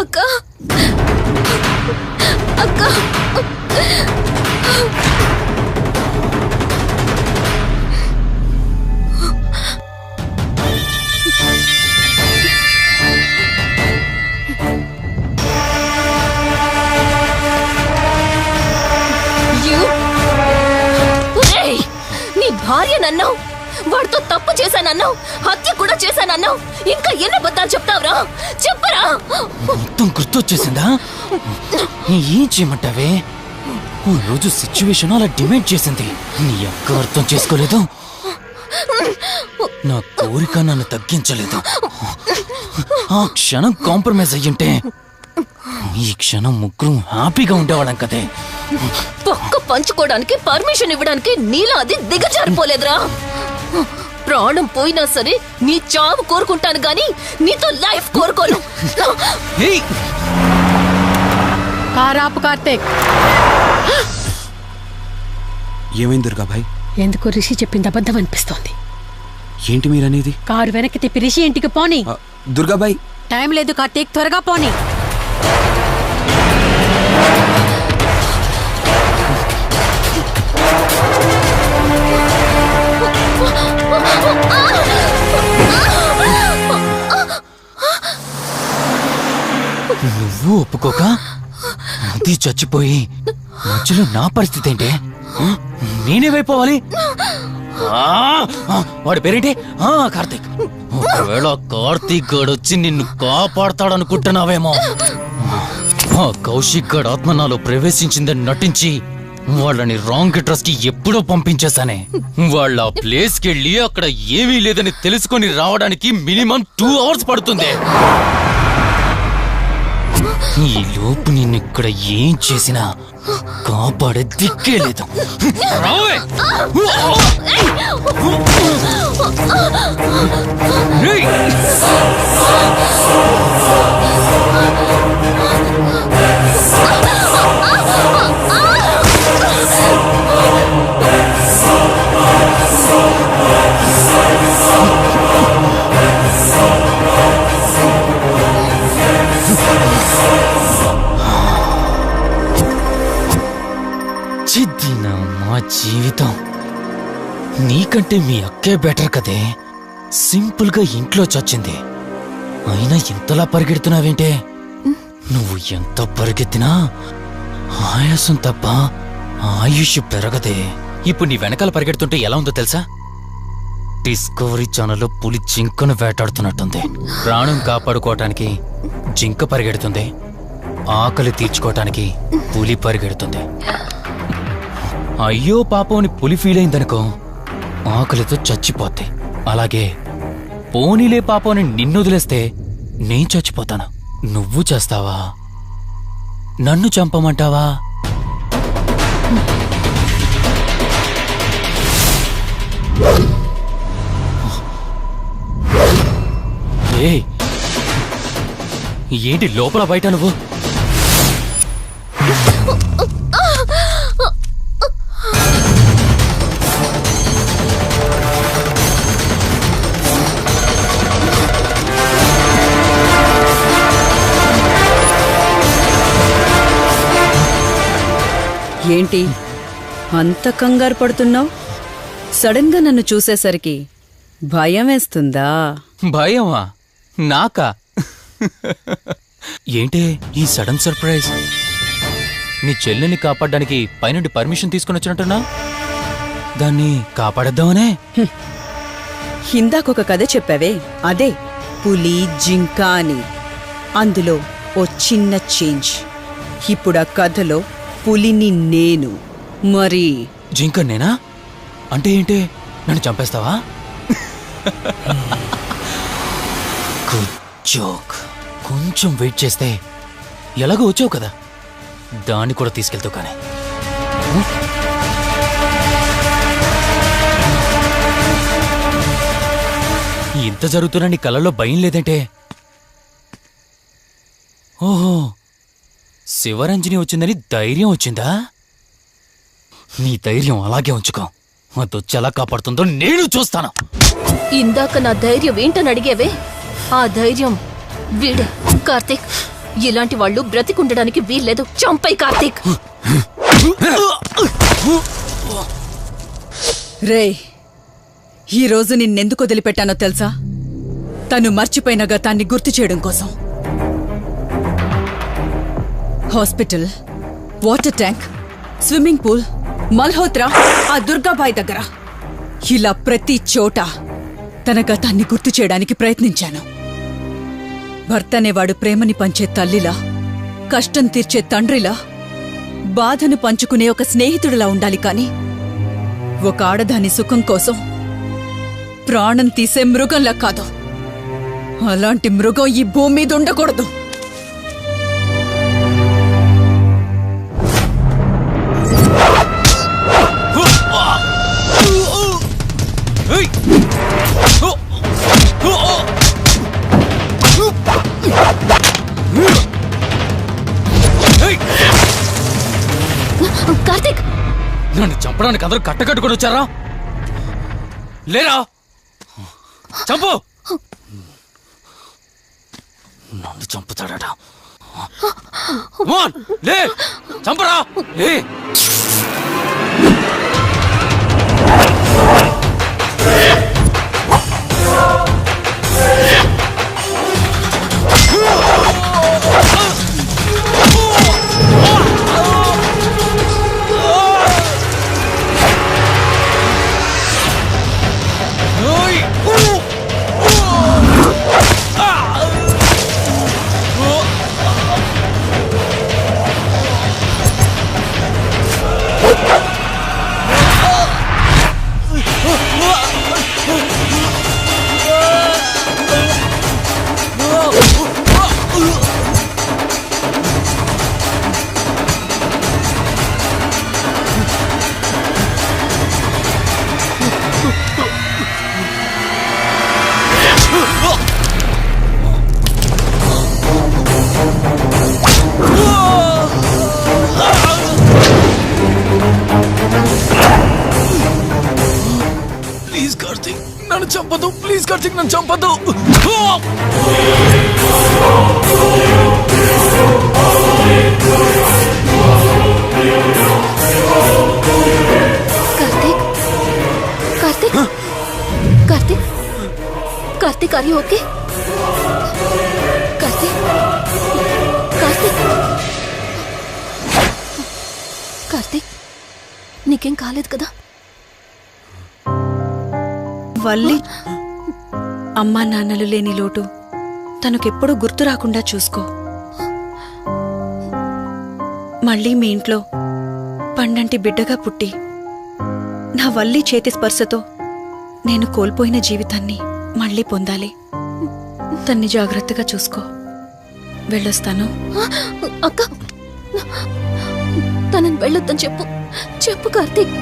అక్క అక్క నీ భార్య నన్నావు, వాడితో తప్పు చేశానన్నావు, హత్య కూడా చేశానన్నావు. ఇంకా ఎన్ని అబద్ధాలు చెప్తావురా? చెప్పరా? మొత్తం గుర్తొచ్చేసిందా? ఏం చేయమంటావే? ఓ రోజు సిచ్యువేషన్ అలా డిమాండ్ చేసింది. నీ అక్క అర్థం చేసుకోలేదు, నా కోరిక నన్ను తగ్గించలేదు. ఆ క్షణం కాంప్రమైజ్ అయ్యుంటే ఈ క్షణం ముగ్గురు హ్యాపీగా ఉండేవాళ్ళం కదే. పక్క పంచుకోవడానికి పర్మిషన్ ఇవ్వడానికి నీలా అది దిగజారిపోలేదురా. ప్రాణం పోయినా సరే నీ చావు కోరుకుంటాను గాని నీతో లైఫ్ కోరుకోను. కారాపు కార్తీక్. ఏమైంది దుర్గాభాయ్? ఎందుకు రిషి చెప్పింది అబద్ధం అనిపిస్తోంది. ఏంటి మీరనేది? కారు వెనక్కి తిప్పి రిషి ఇంటికి పోని. దుర్గాభాయ్ టైం లేదు కార్తీక్, త్వరగా పోని. నువ్వు ఒప్పుకోక అది చచ్చిపోయి మధ్యలో నా పరిస్థితి ఏంటి? నేనేమైపోవాలి? వాడి పేరేంటి? కార్తీక్. ఒకవేళ కార్తీక్ గాడు వచ్చి నిన్ను కాపాడతాడనుకుంటున్నావేమో. కౌశిక్ గాడు ఆత్మ నాలో ప్రవేశించిందని నటించి వాళ్ళని రాంగ్ అడ్రస్ కి ఎప్పుడో పంపించేశానే. వాళ్ళ ప్లేస్ కి వెళ్ళి అక్కడ ఏమీ లేదని తెలుసుకొని రావడానికి మినిమం 2 hours పడుతుంది. ఈ లోపు నిన్నిక్కడ ఏం చేసినా కాపాడే దిక్కే లేదు. మా జీవితం నీకంటే మీ అక్కే బెటర్ కదే. సింపుల్ గా ఇంట్లో చచ్చింది, అయినా ఇంతలా పరిగెడుతున్నావేంటే? నువ్వు ఎంత పరిగెత్తినా ఆయాసం తప్ప ఆయుష్ పెరగదే. ఇప్పుడు నీ వెనకాల పరిగెడుతుంటే ఎలా ఉందో తెలుసా? డిస్కవరీ ఛానల్లో పులి జింకను వేటాడుతున్నట్టుంది. ప్రాణం కాపాడుకోవటానికి జింక పరిగెడుతుంది, ఆకలి తీర్చుకోవటానికి పులి పరిగెడుతుంది. అయ్యో పాపని పులి ఫీల్ అయిందనుకో, ఆకలితో చచ్చిపోద్ది. అలాగే పోనీలే పాపని నిన్ను వదిలేస్తే నేను చచ్చిపోతాను. నువ్వు చేస్తావా? నన్ను చంపమంటావా? ఏంటి లోపల బయట నువ్వు? ఏంటి అంత కంగారు పడుతున్నావు? సడన్ గా నన్ను చూసేసరికి భయం వేస్తుందా? భయమా? నాకా? ఏంటి ఈ సడన్ సర్ప్రైజ్? నీ చెల్లెల్ని కాపాడడానికి పైనుండి పర్మిషన్ తీసుకుని వచ్చినట్టున్నా? దాన్ని కాపాడేద్దామనే? ఇందాకొక కథ చెప్పావే, అదే పులి జింక అని. అందులో ఓ చిన్న చేంజ్. ఇప్పుడు ఆ కథలో పులిని నేను. మరి జింక నేనా? అంటే ఏంటి? నన్ను చంపేస్తావా? Good joke. కొంచెం వెయిట్ చేస్తే ఎలాగో వచ్చావు కదా, దాన్ని కూడా తీసుకెళ్తావు. కానీ ఇంత జరుగుతున్నా నీ కళ్ళల్లో భయం లేదంటే? ఓహో, శివరంజని వచ్చిందని ధైర్యం వచ్చిందా? నీ ధైర్యం అలాగే ఉంచుకో. అదొచ్చి ఎలా కాపాడుతుందో నేను చూస్తాను. ఇందాక నా ధైర్యం ఏంటని అడిగేవే, ఆ ధైర్యం వీడే. కార్తీక్, ఇలాంటి వాళ్ళు బ్రతికుండడానికి వీల్లేదు. చంపై కార్తీక్. రేయ్, ఈరోజు నిన్నెందుకు వదిలిపెట్టానో తెలుసా? తను మర్చిపోయిన గతాన్ని గుర్తు చేయడం కోసం. Hospital, water tank, swimming pool, Malhotra, ఆ దుర్గాబాయ్ దగ్గర ఇలా ప్రతి చోట తన గతాన్ని గుర్తు చేయడానికి ప్రయత్నించాను. భర్త అనేవాడు ప్రేమని పంచే తల్లిలా, కష్టం తీర్చే తండ్రిలా, బాధను పంచుకునే ఒక స్నేహితుడిలా ఉండాలి కాని ఒక ఆడదాని సుఖం కోసం ప్రాణం తీసే మృగంలా కాదు. అలాంటి మృగం ఈ భూమి మీద ఉండకూడదు. కార్తీక్, నన్ను చంపడానికి అందరూ కట్టకట్టుకొని వచ్చారా? లేరా? చంపు! నన్ను చంపుతాడట. లే, చంపరా! లే! ప్లీజ్ కార్తీక్, నన్ను చంపదు. ప్లీజ్ కార్తీక్, నన్ను చంపదు. Karthik, Karthik, Karthik, Karthik, are you okay? Karthik, Karthik, Karthik, నీకేం కాలేదు కదా? వల్లి, అమ్మా నాన్నలు లేని లోటు తనకెప్పుడూ గుర్తు రాకుండా చూసుకో. మళ్ళీ మీ ఇంట్లో పండంటి బిడ్డగా పుట్టి నా వల్లి చేతి స్పర్శతో నేను కోల్పోయిన జీవితాన్ని మళ్ళీ పొందాలి. తన్ని జాగ్రత్తగా చూసుకో. వెళ్ళొస్తాను. అక్క, తనని వెళ్ళొద్దని చెప్పు. చెప్పు కార్తీక్.